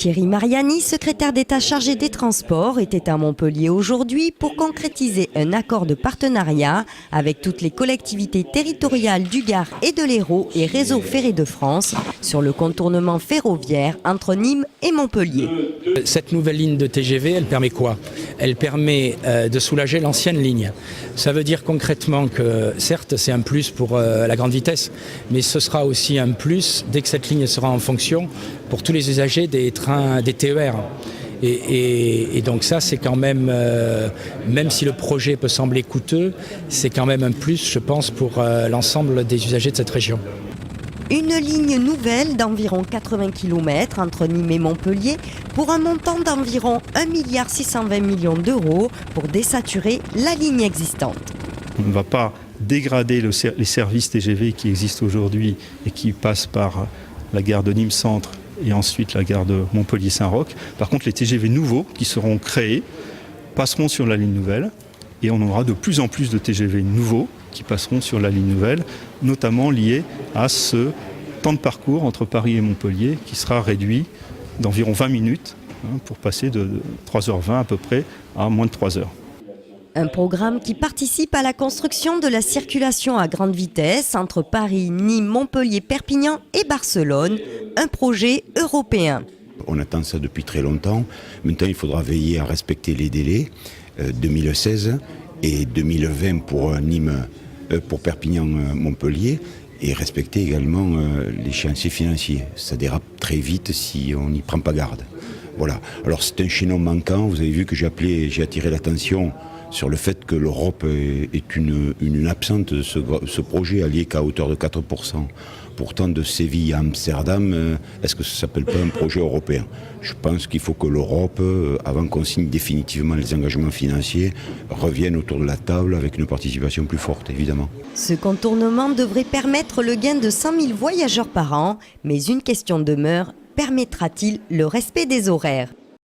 Thierry Mariani, secrétaire d'État chargé des Transports, était à Montpellier aujourd'hui pour concrétiser un accord de partenariat avec toutes les collectivités territoriales du Gard et de l'Hérault et Réseau Ferré de France sur le contournement ferroviaire entre Nîmes et Montpellier. Cette nouvelle ligne de TGV, elle permet quoi? Elle permet de soulager l'ancienne ligne. Ça veut dire concrètement que, certes, c'est un plus pour la grande vitesse, mais ce sera aussi un plus dès que cette ligne sera en fonction pour tous les usagers des trains, des TER. Et donc ça, c'est quand même, même si le projet peut sembler coûteux, c'est quand même un plus, je pense, pour l'ensemble des usagers de cette région. Une ligne nouvelle d'environ 80 km entre Nîmes et Montpellier pour un montant d'environ 1,620 milliard d'euros pour désaturer la ligne existante. On ne va pas dégrader les services TGV qui existent aujourd'hui et qui passent par la gare de Nîmes Centre et ensuite la gare de Montpellier-Saint-Roch. Par contre, les TGV nouveaux qui seront créés passeront sur la ligne nouvelle et on aura de plus en plus de TGV nouveaux qui passeront sur la ligne nouvelle, notamment liés à ce temps de parcours entre Paris et Montpellier qui sera réduit d'environ 20 minutes pour passer de 3h20 à peu près à moins de 3 heures. Un programme qui participe à la construction de la circulation à grande vitesse entre Paris, Nîmes, Montpellier, Perpignan et Barcelone, un projet européen. On attend ça depuis très longtemps. Maintenant, il faudra veiller à respecter les délais 2016 et 2020 pour Perpignan-Montpellier et respecter également l'échéancier financier. Ça dérape très vite si on n'y prend pas garde. Voilà. Alors c'est un chaînon manquant. Vous avez vu que j'ai attiré l'attention sur le fait que l'Europe est une absente de ce projet allié qu'à hauteur de 4%. Pourtant, de Séville à Amsterdam, est-ce que ça ne s'appelle pas un projet européen? Je pense qu'il faut que l'Europe, avant qu'on signe définitivement les engagements financiers, revienne autour de la table avec une participation plus forte, évidemment. Ce contournement devrait permettre le gain de 100 000 voyageurs par an, mais une question demeure, permettra-t-il le respect des horaires ?